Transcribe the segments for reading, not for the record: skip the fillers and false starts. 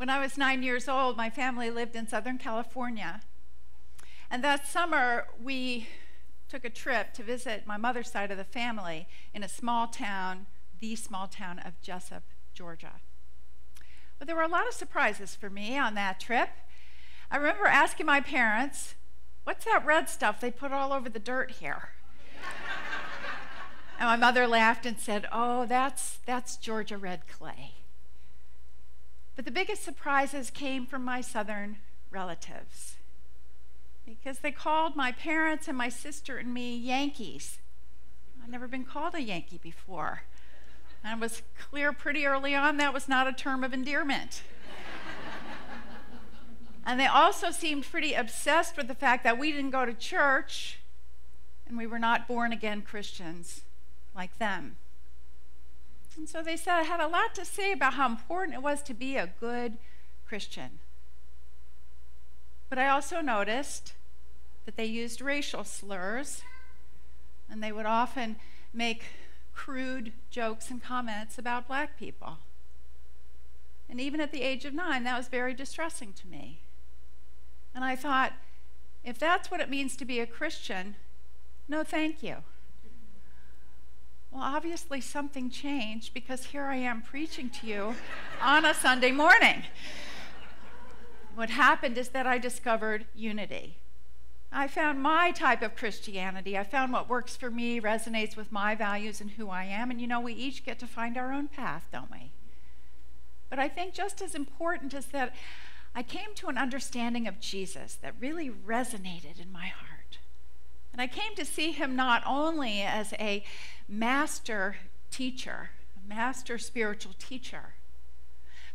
When I was 9 years old, my family lived in Southern California. And that summer, we took a trip to visit my mother's side of the family in a small town, the small town of Jessup, Georgia. But there were a lot of surprises for me on that trip. I remember asking my parents, "What's that red stuff they put all over the dirt here?" And my mother laughed and said, "Oh, that's Georgia red clay." But the biggest surprises came from my southern relatives, because they called my parents and my sister and me Yankees. I'd never been called a Yankee before. And it was clear pretty early on that was not a term of endearment. And they also seemed pretty obsessed with the fact that we didn't go to church and we were not born-again Christians like them. And so they said I had a lot to say about how important it was to be a good Christian. But I also noticed that they used racial slurs, and they would often make crude jokes and comments about black people. And even at the age of 9, that was very distressing to me. And I thought, if that's what it means to be a Christian, no thank you. Well, obviously something changed, because here I am preaching to you on a Sunday morning. What happened is that I discovered unity. I found my type of Christianity. I found what works for me, resonates with my values and who I am. And you know, we each get to find our own path, don't we? But I think just as important is that I came to an understanding of Jesus that really resonated in my heart. And I came to see him not only as a master teacher, a master spiritual teacher,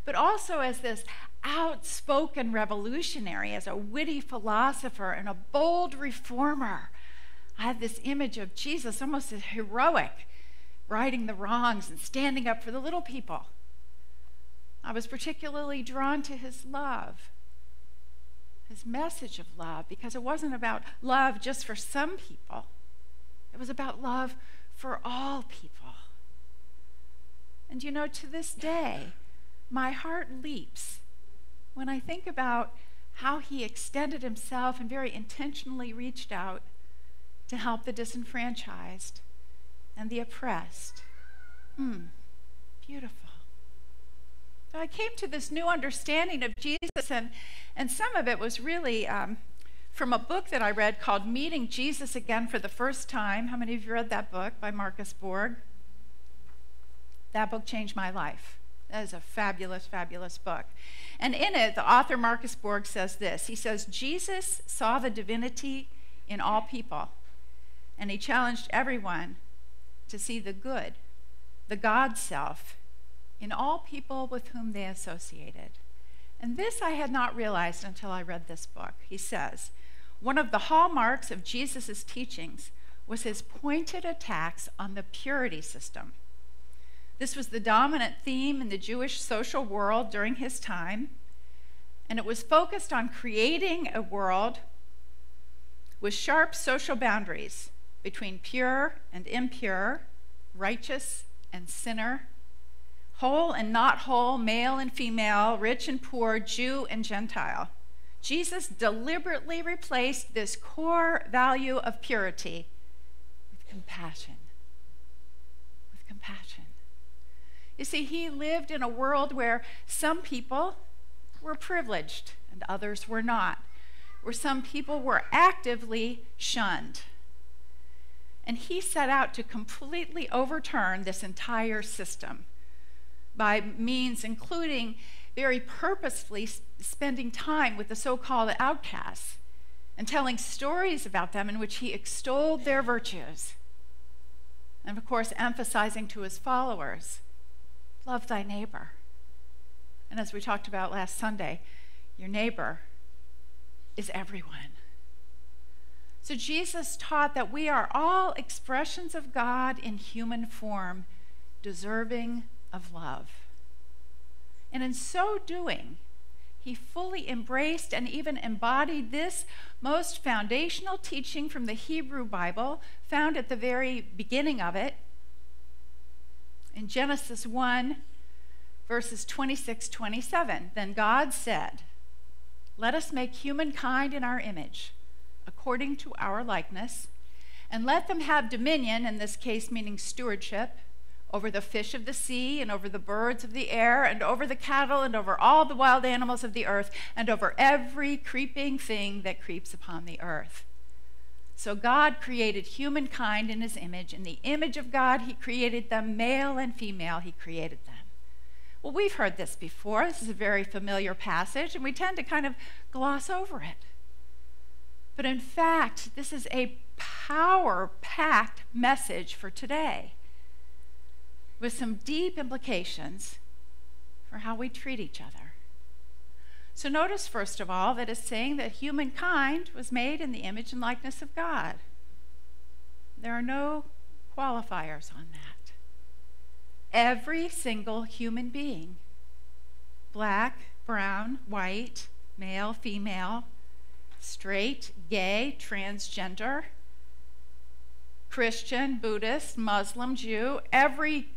but also as this outspoken revolutionary, as a witty philosopher and a bold reformer. I had this image of Jesus almost as heroic, righting the wrongs and standing up for the little people. I was particularly drawn to his love, his message of love, because it wasn't about love just for some people. It was about love for all people. And you know, to this day, my heart leaps when I think about how he extended himself and very intentionally reached out to help the disenfranchised and the oppressed. Beautiful. So I came to this new understanding of Jesus, and some of it was really from a book that I read called Meeting Jesus Again for the First Time. How many of you read that book by Marcus Borg? That book changed my life. That is a fabulous, fabulous book. And in it, the author Marcus Borg says this. He says, Jesus saw the divinity in all people, and he challenged everyone to see the good, the God self, in all people with whom they associated. And this I had not realized until I read this book. He says, one of the hallmarks of Jesus' teachings was his pointed attacks on the purity system. This was the dominant theme in the Jewish social world during his time, and it was focused on creating a world with sharp social boundaries between pure and impure, righteous and sinner, whole and not whole, male and female, rich and poor, Jew and Gentile. Jesus deliberately replaced this core value of purity with compassion. With compassion. You see, he lived in a world where some people were privileged and others were not, where some people were actively shunned. And he set out to completely overturn this entire system by means including very purposefully spending time with the so-called outcasts and telling stories about them in which he extolled their virtues. And of course, emphasizing to his followers, love thy neighbor. And as we talked about last Sunday, your neighbor is everyone. So Jesus taught that we are all expressions of God in human form, deserving of love. And in so doing, he fully embraced and even embodied this most foundational teaching from the Hebrew Bible, found at the very beginning of it. In Genesis 1, verses 26-27. Then God said, "Let us make humankind in our image, according to our likeness, and let them have dominion," in this case meaning stewardship, "over the fish of the sea, and over the birds of the air, and over the cattle, and over all the wild animals of the earth, and over every creeping thing that creeps upon the earth." So God created humankind in his image. In the image of God, he created them, male and female, he created them. Well, we've heard this before. This is a very familiar passage, and we tend to kind of gloss over it. But in fact, this is a power-packed message for today, with some deep implications for how we treat each other. So notice, first of all, that it's saying that humankind was made in the image and likeness of God. There are no qualifiers on that. Every single human being, black, brown, white, male, female, straight, gay, transgender, Christian, Buddhist, Muslim, Jew, every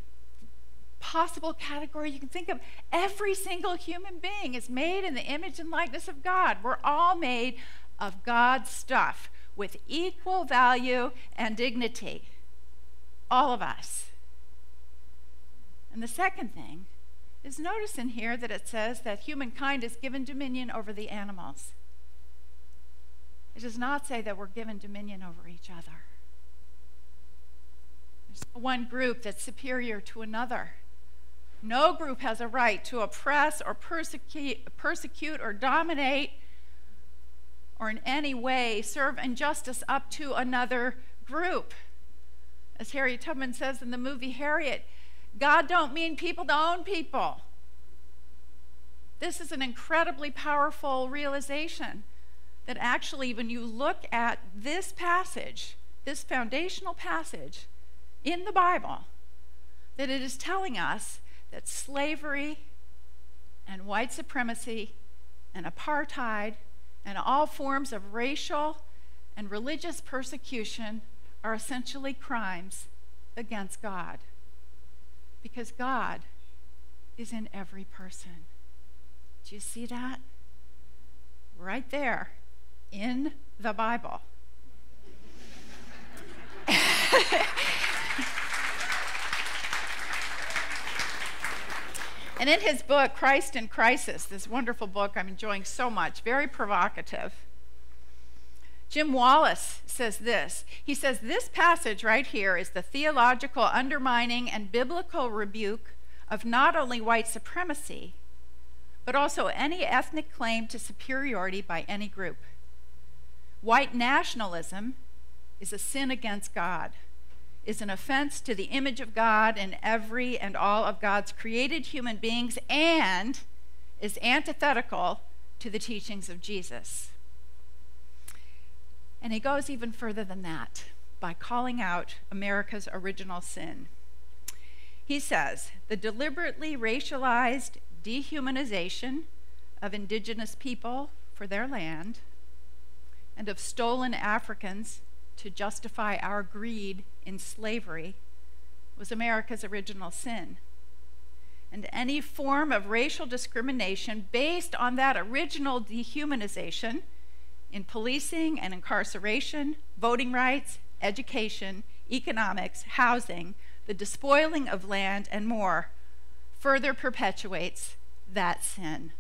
possible category you can think of, every single human being is made in the image and likeness of God. We're all made of God's stuff with equal value and dignity. All of us. And the second thing is, notice in here that it says that humankind is given dominion over the animals. It does not say that we're given dominion over each other. There's no one group that's superior to another. No group has a right to oppress or persecute or dominate or in any way serve injustice up to another group. As Harriet Tubman says in the movie Harriet, God don't mean people to own people. This is an incredibly powerful realization that actually when you look at this passage, this foundational passage in the Bible, that it is telling us that slavery and white supremacy and apartheid and all forms of racial and religious persecution are essentially crimes against God, because God is in every person. Do you see that? Right there in the Bible. And in his book, Christ in Crisis, this wonderful book I'm enjoying so much, very provocative, Jim Wallace says this. He says, this passage right here is the theological undermining and biblical rebuke of not only white supremacy, but also any ethnic claim to superiority by any group. White nationalism is a sin against God, is an offense to the image of God in every and all of God's created human beings, and is antithetical to the teachings of Jesus. And he goes even further than that by calling out America's original sin. He says, the deliberately racialized dehumanization of indigenous people for their land and of stolen Africans to justify our greed in slavery was America's original sin. And any form of racial discrimination based on that original dehumanization in policing and incarceration, voting rights, education, economics, housing, the despoiling of land, and more, further perpetuates that sin.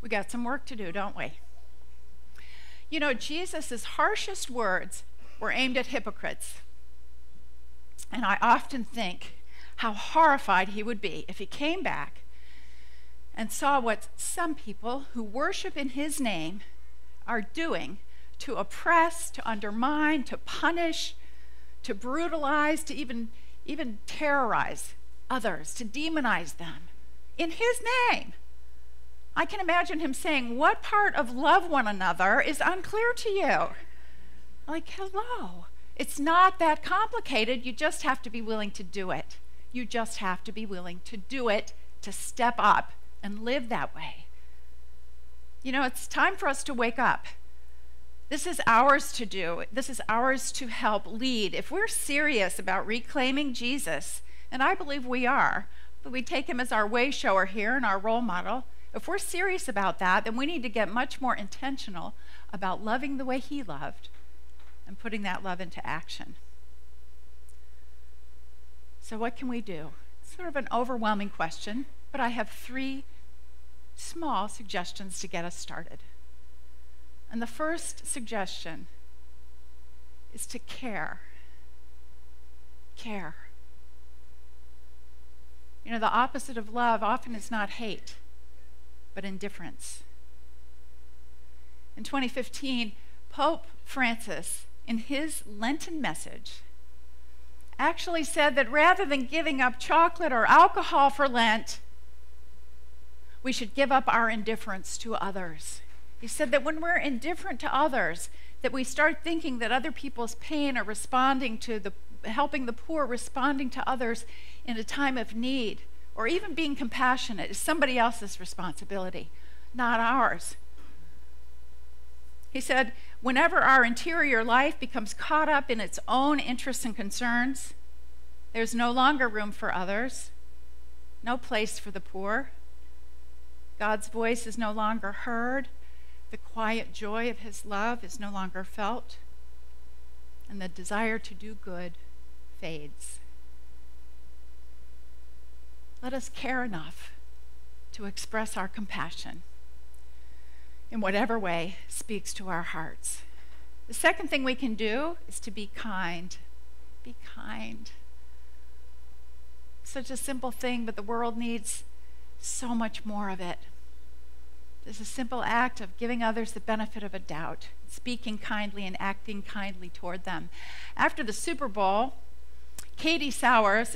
We got some work to do, don't we? You know, Jesus' harshest words were aimed at hypocrites. And I often think how horrified he would be if he came back and saw what some people who worship in his name are doing to oppress, to undermine, to punish, to brutalize, to even terrorize others, to demonize them in his name. I can imagine him saying, what part of love one another is unclear to you? Like, hello. It's not that complicated. You just have to be willing to do it. You just have to be willing to do it, to step up and live that way. You know, it's time for us to wake up. This is ours to do. This is ours to help lead. If we're serious about reclaiming Jesus, and I believe we are, that we take him as our way shower here and our role model. If we're serious about that, then we need to get much more intentional about loving the way he loved and putting that love into action. So what can we do? It's sort of an overwhelming question, but I have 3 small suggestions to get us started. And the first suggestion is to care. Care. You know, the opposite of love often is not hate, but indifference. In 2015, Pope Francis, in his Lenten message, actually said that rather than giving up chocolate or alcohol for Lent, we should give up our indifference to others. He said that when we're indifferent to others, that we start thinking that other people's pain are responding to helping the poor, responding to others in a time of need, or even being compassionate is somebody else's responsibility, not ours. He said, whenever our interior life becomes caught up in its own interests and concerns, there's no longer room for others, no place for the poor. God's voice is no longer heard. The quiet joy of his love is no longer felt. And the desire to do good fades. Let us care enough to express our compassion in whatever way speaks to our hearts. The second thing we can do is to be kind. Be kind. Such a simple thing, but the world needs so much more of it. There's a simple act of giving others the benefit of a doubt, speaking kindly and acting kindly toward them. After the Super Bowl, Katie Sowers,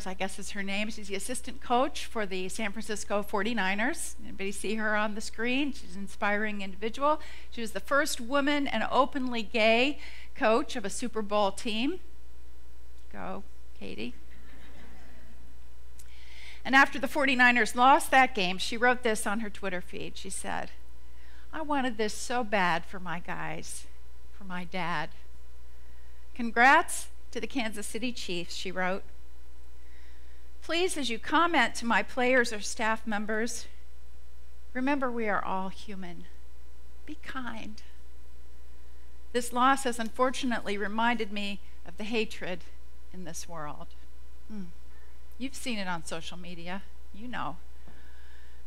I guess is her name, she's the assistant coach for the San Francisco 49ers. Anybody see her on the screen? She's an inspiring individual. She was the first woman and openly gay coach of a Super Bowl team. Go, Katie. And after the 49ers lost that game, she wrote this on her Twitter feed. She said, "I wanted this so bad for my guys, for my dad. Congrats to the Kansas City Chiefs," she wrote. "Please, as you comment to my players or staff members, remember we are all human. Be kind. This loss has unfortunately reminded me of the hatred in this world." You've seen it on social media, you know.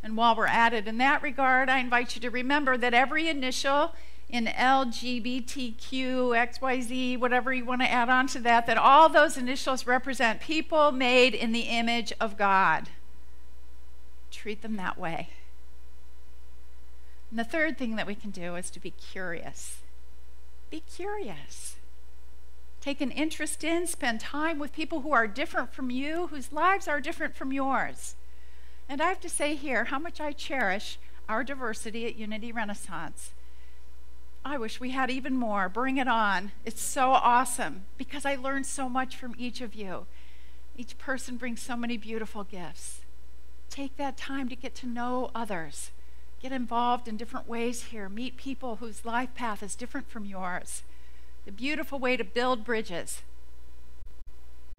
And while we're at it in that regard, I invite you to remember that every initial in LGBTQ, XYZ, whatever you want to add on to that, that all those initials represent people made in the image of God. Treat them that way. And the third thing that we can do is to be curious. Be curious. Take an interest in, spend time with people who are different from you, whose lives are different from yours. And I have to say here how much I cherish our diversity at Unity Renaissance. I wish we had even more. Bring it on. It's so awesome because I learned so much from each of you. Each person brings so many beautiful gifts. Take that time to get to know others. Get involved in different ways here. Meet people whose life path is different from yours. The beautiful way to build bridges.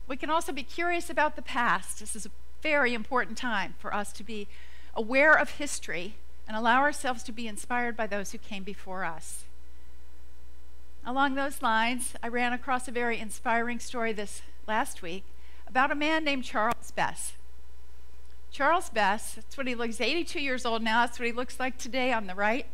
We can also be curious about the past. This is a very important time for us to be aware of history and allow ourselves to be inspired by those who came before us. Along those lines, I ran across a very inspiring story this last week about a man named Charles Bess. Charles Bess, that's what he looks, 82 years old now, that's what he looks like today on the right.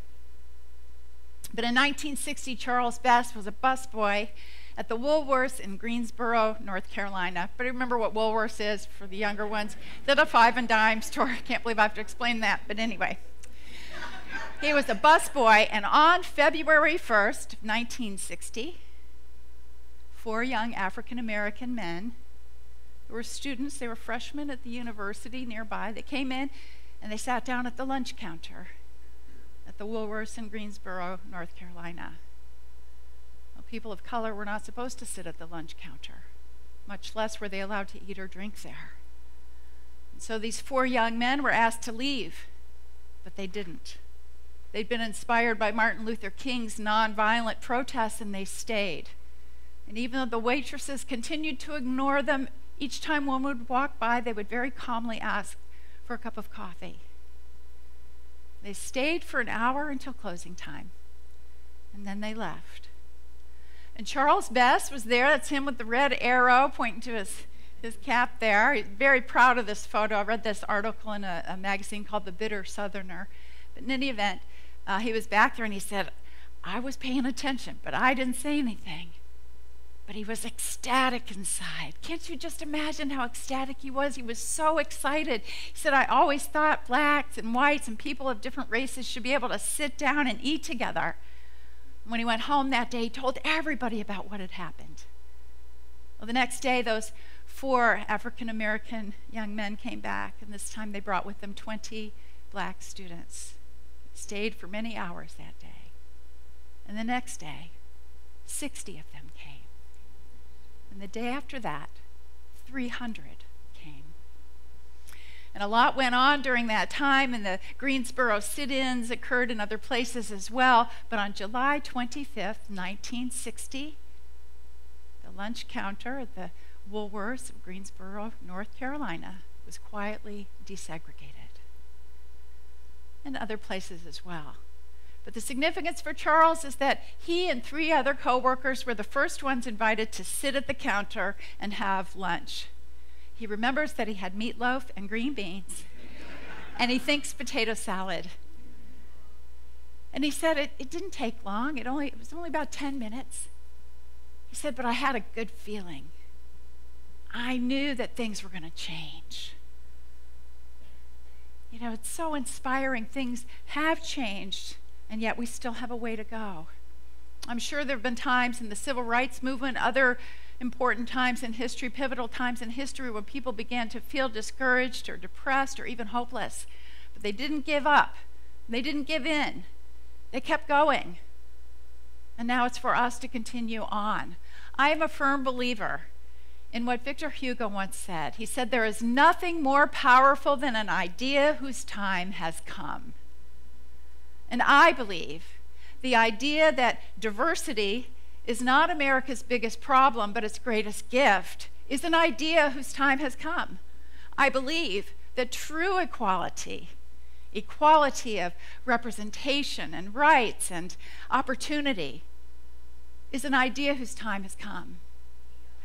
But in 1960, Charles Bess was a busboy at the Woolworths in Greensboro, North Carolina. But remember what Woolworths is for the younger ones? They're the 5 and dime store. I can't believe I have to explain that, but anyway. He was a busboy, and on February 1st, 1960, 4 young African-American men who were students, they were freshmen at the university nearby, they came in and they sat down at the lunch counter at the Woolworths in Greensboro, North Carolina. Well, people of color were not supposed to sit at the lunch counter, much less were they allowed to eat or drink there. And so these 4 young men were asked to leave, but they didn't. They'd been inspired by Martin Luther King's nonviolent protests, and they stayed. And even though the waitresses continued to ignore them Each time one would walk by, they would very calmly ask for a cup of coffee. They stayed for an hour until closing time, and then they left. And Charles Best was there. That's him with the red arrow pointing to his cap there. He's very proud of this photo. I read this article in a magazine called The Bitter Southerner. But in any event, he was back there and he said, I was paying attention, but I didn't say anything. But he was ecstatic inside. Can't you just imagine how ecstatic he was? He was so excited. He said, I always thought blacks and whites and people of different races should be able to sit down and eat together. When he went home that day, he told everybody about what had happened. Well, the next day, those 4 African-American young men came back, and this time they brought with them 20 black students. Stayed for many hours that day. And the next day, 60 of them came. And the day after that, 300 came. And a lot went on during that time, and the Greensboro sit-ins occurred in other places as well. But on July 25th, 1960, the lunch counter at the Woolworths of Greensboro, North Carolina, was quietly desegregated. And other places as well. But the significance for Charles is that he and 3 other co-workers were the first ones invited to sit at the counter and have lunch. He remembers that he had meatloaf and green beans, and he thinks potato salad. And he said it didn't take long. It was only about 10 minutes. He said, but I had a good feeling. I knew that things were going to change. You know, it's so inspiring. Things have changed, and yet we still have a way to go. I'm sure there have been times in the civil rights movement, other important times in history, pivotal times in history, when people began to feel discouraged or depressed or even hopeless. But they didn't give up. They didn't give in. They kept going. And now it's for us to continue on. I am a firm believer in what Victor Hugo once said. He said, there is nothing more powerful than an idea whose time has come. And I believe the idea that diversity is not America's biggest problem, but its greatest gift, is an idea whose time has come. I believe that true equality of representation and rights and opportunity, is an idea whose time has come.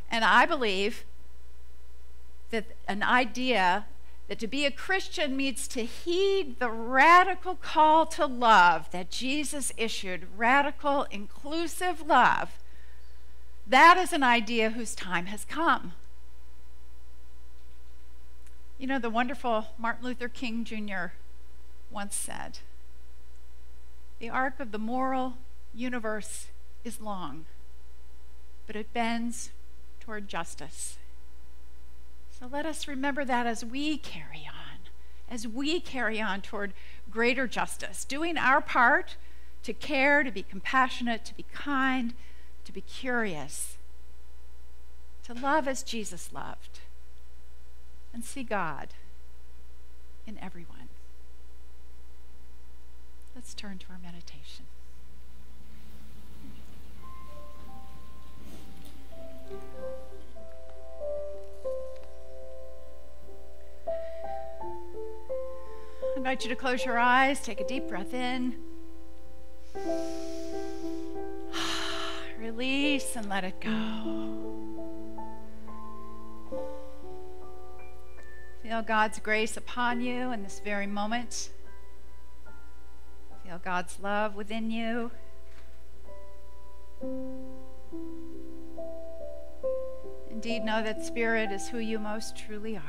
And I believe that an idea that to be a Christian means to heed the radical call to love that Jesus issued, radical, inclusive love. That is an idea whose time has come. You know, the wonderful Martin Luther King Jr. once said, the arc of the moral universe is long, but it bends toward justice. So let us remember that as we carry on toward greater justice, doing our part to care, to be compassionate, to be kind, to be curious, to love as Jesus loved, and see God in everyone. Let's turn to our meditation. I invite you to close your eyes, take a deep breath in, release and let it go. Feel God's grace upon you in this very moment. Feel God's love within you. Indeed, know that Spirit is who you most truly are.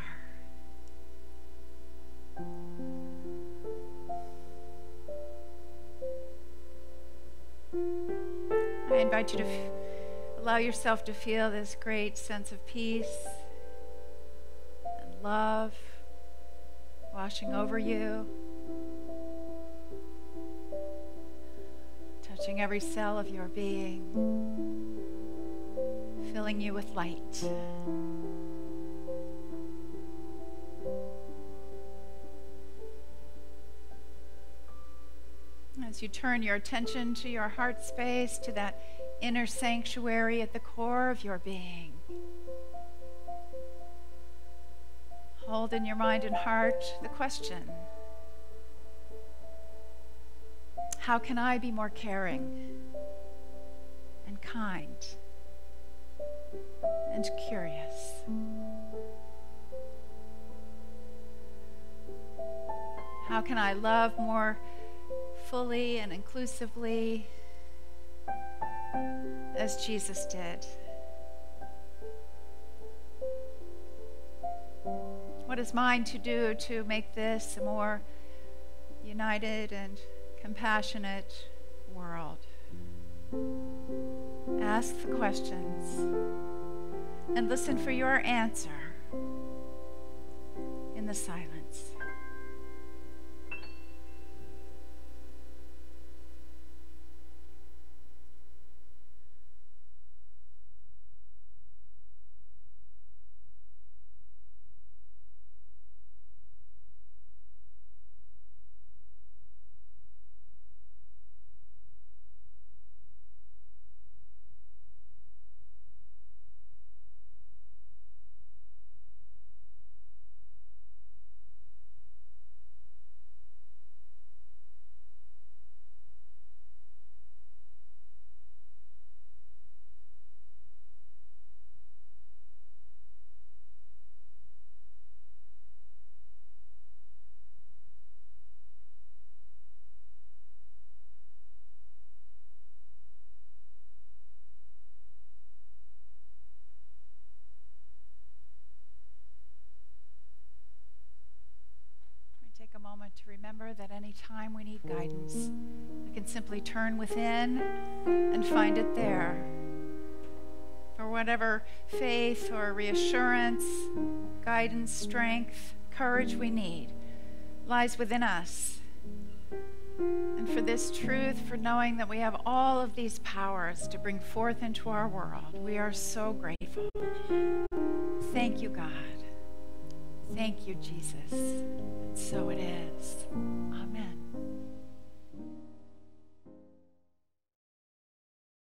I invite you to allow yourself to feel this great sense of peace and love washing over you, touching every cell of your being, filling you with light. As you turn your attention to your heart space, to that inner sanctuary at the core of your being, Hold in your mind and heart the question, how can I be more caring and kind and curious? How can I love more fully and inclusively as Jesus did? What is mine to do to make this a more united and compassionate world? Ask the questions and listen for your answer in the silence. Take a moment to remember that any time we need guidance, we can simply turn within and find it there. For whatever faith or reassurance, guidance, strength, courage we need lies within us. And for this truth, for knowing that we have all of these powers to bring forth into our world, we are so grateful. Thank you, God. Thank you, Jesus. And so it is.